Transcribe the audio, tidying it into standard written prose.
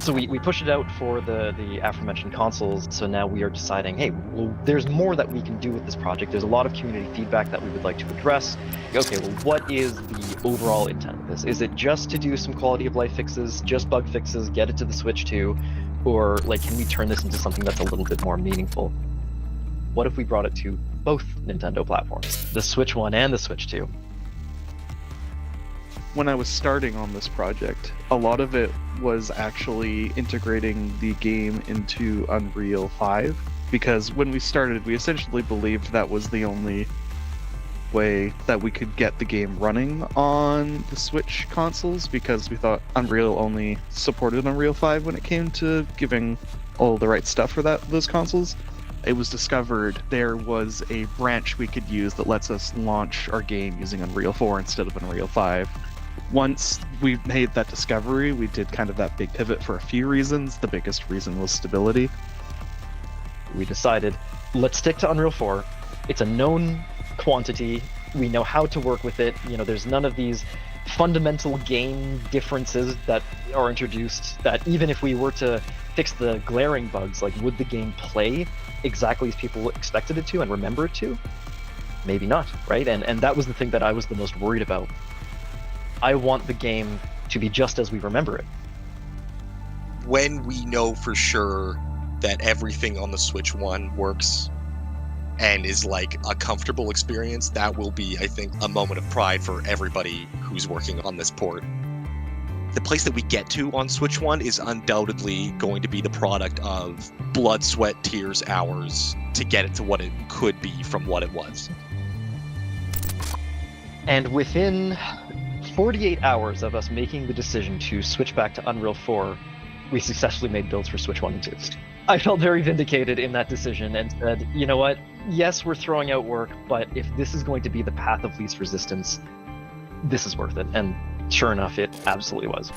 So we pushed it out for the aforementioned consoles, so now we are deciding, hey, well, there's more that we can do with this project. There's a lot of community feedback that we would like to address. Okay, well, what is the overall intent of this? Is it just to do some quality of life fixes, just bug fixes, get it to the Switch 2, or like, can we turn this into something that's a little bit more meaningful? What if we brought it to both Nintendo platforms, the Switch 1 and the Switch 2? When I was starting on this project, a lot of it was actually integrating the game into Unreal 5, because when we started, we essentially believed that was the only way that we could get the game running on the Switch consoles, because we thought Unreal only supported Unreal 5 when it came to giving all the right stuff for those consoles. It was discovered there was a branch we could use that lets us launch our game using Unreal 4 instead of Unreal 5. Once we made that discovery, we did kind of that big pivot for a few reasons. The biggest reason was stability. We decided, let's stick to Unreal 4. It's a known quantity. We know how to work with it. You know, there's none of these fundamental game differences that are introduced that even if we were to fix the glaring bugs, like would the game play exactly as people expected it to and remember it to? Maybe not, right? And that was the thing that I was the most worried about. I want the game to be just as we remember it. When we know for sure that everything on the Switch 1 works and is like a comfortable experience, that will be, I think, a moment of pride for everybody who's working on this port. The place that we get to on Switch 1 is undoubtedly going to be the product of blood, sweat, tears, hours to get it to what it could be from what it was. And within 48 hours of us making the decision to switch back to Unreal 4, we successfully made builds for Switch 1 and 2. I felt very vindicated in that decision and said, you know what, yes, we're throwing out work, but if this is going to be the path of least resistance, this is worth it. And sure enough, it absolutely was.